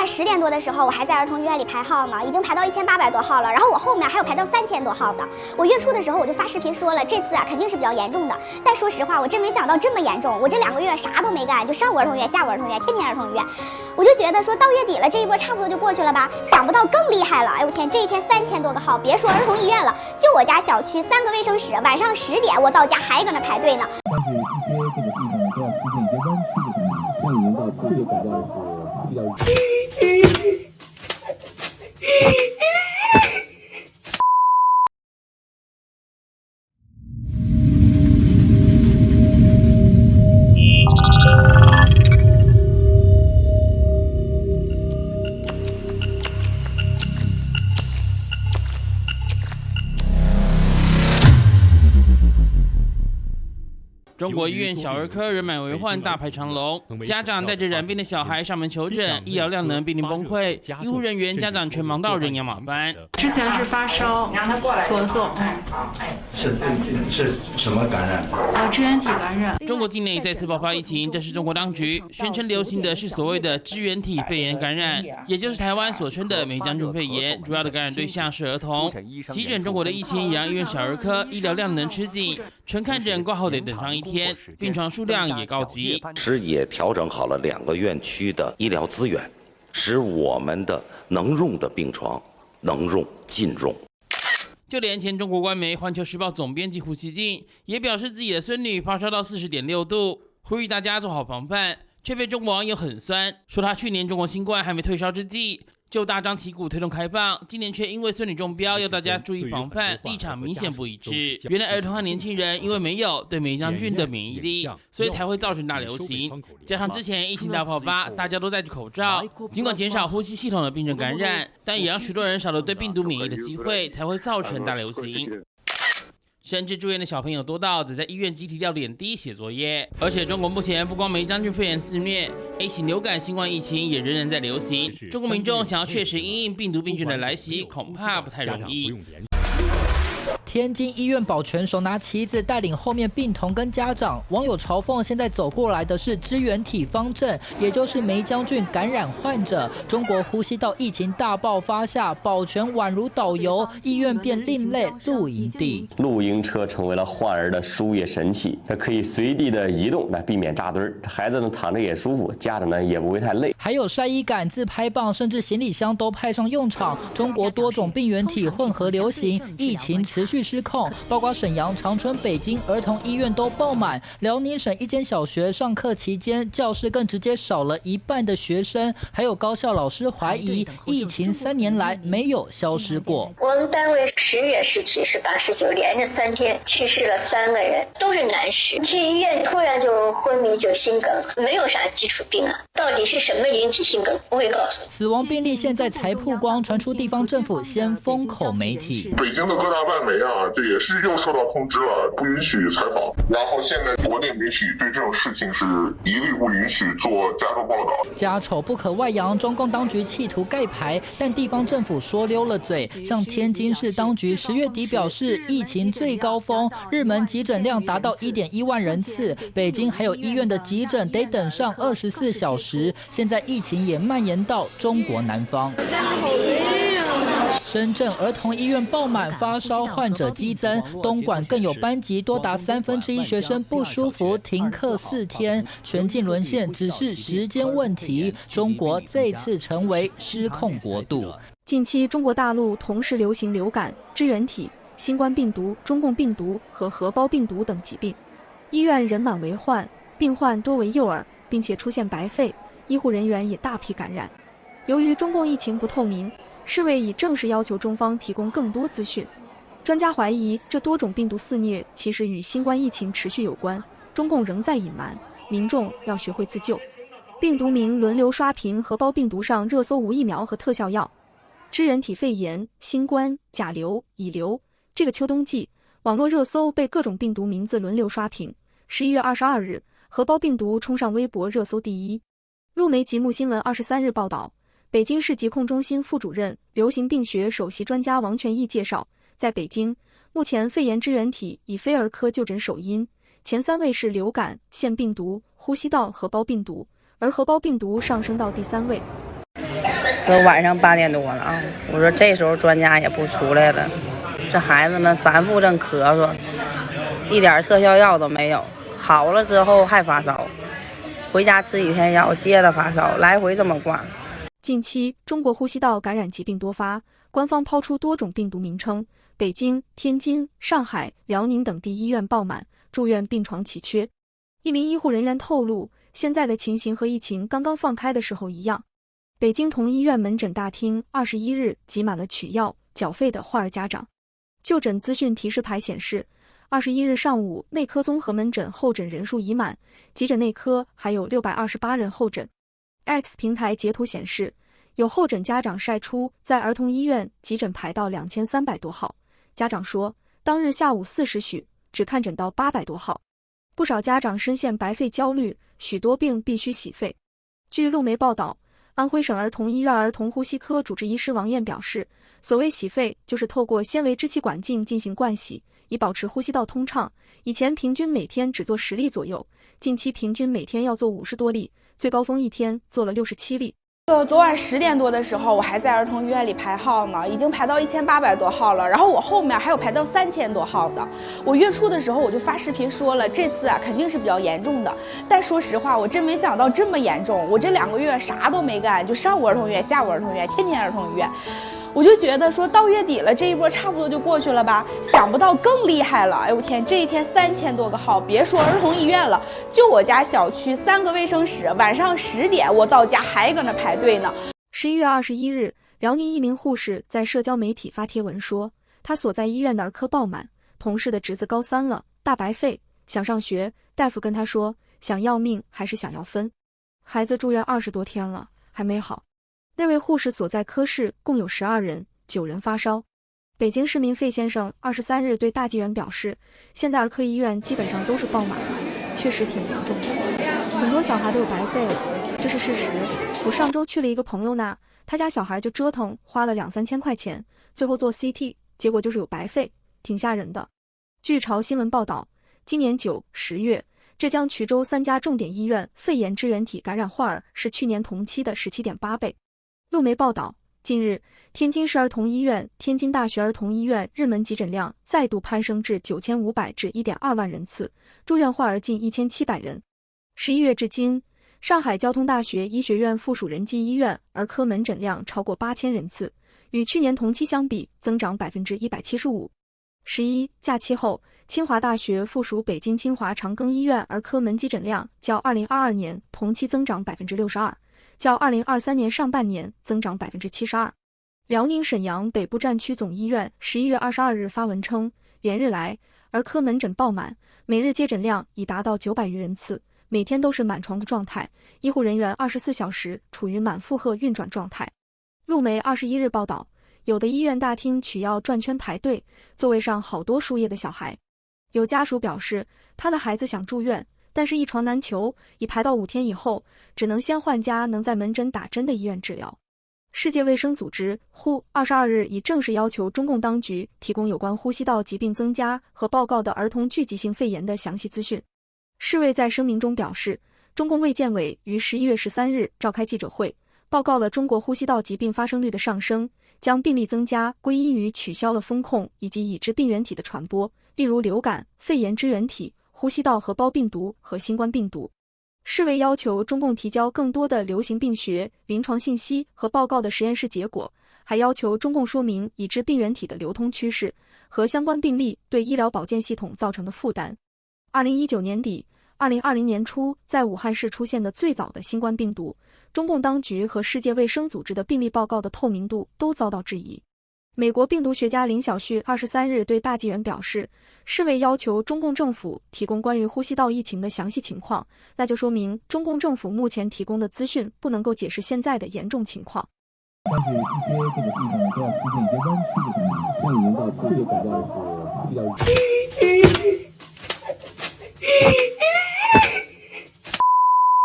10点多的时候，我还在儿童医院里排号呢，已经排到1800多号了。然后我后面还有排到3000多号的。我月初的时候我就发视频说了，这次啊肯定是比较严重的。但说实话，我真没想到这么严重。我这2个月啥都没干，就上午儿童医院，下午儿童医院，天天儿童医院。我就觉得说到月底了，这一波差不多就过去了吧。想不到更厉害了，哎我天，这一天3000多个号，别说儿童医院了，就我家小区3个卫生室，晚上10点我到家还搁那排队呢。但是一些这个地方都要出现一些弯曲的地方，像人到这个比较是比较。中国医院小儿科人满为患，大排长龙，家长带着染病的小孩上门求诊，医疗量能濒临崩溃，医护人员、家长全忙到人仰马翻。之前是发烧、咳嗽，是什么感染？支原体感染。中国境内再次爆发疫情，这是中国当局宣称流行的是所谓的支原体肺炎感染，也就是台湾所称的梅将军肺炎，主要的感染对象是儿童。席卷中国的疫情也让医院小儿科医疗量能吃紧，纯看诊挂号得等上1天，病床数量也告急。也调整好了2个院区的医疗资源，使我们的能用的病床能用尽用。就连前中国官媒《环球时报》总编辑胡锡进也表示，自己的孙女发烧到40.6度，呼吁大家做好防范，却被中国网友很酸，说他去年中国新冠还没退烧之际，就大张旗鼓推动开放，今年却因为孙女中标，要大家注意防范，立场明显不一致。原来儿童和年轻人因为没有对梅将军的免疫力，所以才会造成大流行。加上之前疫情大爆发，大家都戴着口罩，尽管减少呼吸系统的病症感染，但也让许多人少了对病毒免疫的机会，才会造成大流行。甚至住院的小朋友多到得在医院集体吊点滴写作业。而且中国目前不光梅将军肺炎肆虐 ，A 型流感新冠疫情也仍然在流行。中国民众想要确实因应病毒病菌的来袭，恐怕不太容易。天津医院保全手拿旗子带领后面病童跟家长，网友嘲讽现在走过来的是支原体方阵，也就是梅将军感染患者。中国呼吸道疫情大爆发下，保全宛如导游，医院变另类露营地。露营车成为了患儿的输液神器，可以随地的移动，来避免扎堆儿。孩子呢躺着也舒服，家长呢也不会太累。还有晒衣杆、自拍棒，甚至行李箱都派上用场。中国多种病原体混合流行，疫情持续失控，包括沈阳、长春、北京儿童医院都爆满。辽宁省一间小学上课期间，教室更直接少了1半的学生。还有高校老师怀疑，疫情3年来没有消失过。我们单位10月17、18、19连着3天去世了3个人，都是男士。去医院突然就昏迷，就心梗，没有啥基础病啊。到底是什么引起心梗？不会告诉你。死亡病例现在才曝光，传出地方政府先封口媒体。北京的各大外媒啊，这也是又收到通知了，不允许采访。然后现在国内媒体对这种事情是一律不允许做加州报道。家丑不可外扬，中共当局企图盖牌，但地方政府说溜了嘴。像天津市当局10月底表示，疫情最高峰，日门急诊量达到1.1万人次，北京还有医院的急诊得等上24小时。现在疫情也蔓延到中国南方。深圳儿童医院爆满，发烧患者激增。东莞更有班级多达1/3学生不舒服，停课4天，全境沦陷只是时间问题。中国再次成为失控国度。近期中国大陆同时流行流感、支原体、新冠病毒、中共病毒和荷包病毒等疾病，医院人满为患，病患多为幼儿，并且出现白肺，医护人员也大批感染。由于中共疫情不透明，世卫已正式要求中方提供更多资讯。专家怀疑，这多种病毒肆虐其实与新冠疫情持续有关，中共仍在隐瞒，民众要学会自救。病毒名轮流刷屏，荷包病毒上热搜无疫苗和特效药，支原体肺炎、新冠、甲流、乙流。这个秋冬季，网络热搜被各种病毒名字轮流刷屏。11月22日，荷包病毒冲上微博热搜第1。路媒极目新闻23日报道，北京市疾控中心副主任、流行病学首席专家王全义介绍，在北京，目前肺炎支原体以非儿科就诊首因，前3位是流感、腺病毒、呼吸道荷包病毒，而荷包病毒上升到第3位。都晚上8点多了啊！我说这时候专家也不出来了，这孩子们反复正咳嗽，一点特效药都没有，好了之后还发烧，回家吃几天药，接着发烧，来回这么挂。近期中国呼吸道感染疾病多发，官方抛出多种病毒名称，北京、天津、上海、辽宁等地医院爆满，住院病床奇缺。一名医护人员透露，现在的情形和疫情刚刚放开的时候一样。北京同医院门诊大厅21日挤满了取药、缴费的患儿家长。就诊资讯提示牌显示，21日上午内科综合门诊候诊人数已满，急诊内科还有628人候诊。X 平台截图显示，有候诊家长晒出在儿童医院急诊排到2300多号，家长说当日下午4时许只看诊到800多号。不少家长深陷白费焦虑，许多病必须洗肺。据路媒报道，安徽省儿童医院儿童呼吸科主治医师王艳表示，所谓洗肺就是透过纤维支气管镜进行灌洗，以保持呼吸道通畅。以前平均每天只做10例左右，近期平均每天要做50多例，最高峰一天做了67例。昨晚10点多的时候，我还在儿童医院里排号呢，已经排到1800多号了。然后我后面还有排到3000多号的。我月初的时候我就发视频说了，这次肯定是比较严重的。但说实话，我真没想到这么严重。我这2个月啥都没干，就上午儿童医院，下午儿童医院，天天儿童医院。我就觉得说到月底了，这一波差不多就过去了吧，想不到更厉害了。哎呦天，这一天3000多个号，别说儿童医院了，就我家小区3个卫生室，晚上10点我到家还搁那排队呢。11月21日，辽宁一名护士在社交媒体发帖文说，他所在医院的儿科爆满，同事的侄子高3了，大白肺，想上学，大夫跟他说，想要命还是想要分？孩子住院20多天了，还没好。那位护士所在科室共有12人，9人发烧。北京市民费先生23日对大纪元表示，现在儿科医院基本上都是爆满了，确实挺严重的，很多小孩都有白肺了，这是事实。我上周去了一个朋友那，他家小孩就折腾花了2、3千块钱，最后做 CT， 结果就是有白肺，挺吓人的。据朝新闻报道，今年9、10月，浙江衢州3家重点医院肺炎支原体感染患儿是去年同期的17.8倍。路媒报道，近日，天津市儿童医院、天津大学儿童医院日门急诊量再度攀升至9500至1.2万人次，住院患儿近1700人。11月至今，上海交通大学医学院附属仁济医院儿科门诊量超过8000人次，与去年同期相比增长175%。11假期后，清华大学附属北京清华长庚医院儿科门急诊量较2022年同期增长62%。较2023年上半年增长72%。辽宁沈阳北部战区总医院11月22日发文称，连日来儿科门诊爆满，每日接诊量已达到900余人次，每天都是满床的状态，医护人员24小时处于满负荷运转状态。路媒21日报道，有的医院大厅取药转圈排队，座位上好多输液的小孩。有家属表示，他的孩子想住院，但是一床难求，已排到5天以后，只能先换家能在门诊打针的医院治疗。世界卫生组织 WHO 22日已正式要求中共当局提供有关呼吸道疾病增加和报告的儿童聚集性肺炎的详细资讯。世卫在声明中表示，中共卫健委于11月13日召开记者会，报告了中国呼吸道疾病发生率的上升，将病例增加归因于取消了风控以及已知病原体的传播，例如流感、肺炎支原体、呼吸道合胞病毒和新冠病毒。世卫要求中共提交更多的流行病学、临床信息和报告的实验室结果，还要求中共说明已知病原体的流通趋势和相关病例对医疗保健系统造成的负担。2019年底、2020年初在武汉市出现的最早的新冠病毒，中共当局和世界卫生组织的病例报告的透明度都遭到质疑。美国病毒学家林晓旭23日对大纪元表示，世卫要求中共政府提供关于呼吸道疫情的详细情况，那就说明中共政府目前提供的资讯不能够解释现在的严重情况。但是一些这个地方都要出现一些弯曲的东西，像人到这个比较是比较。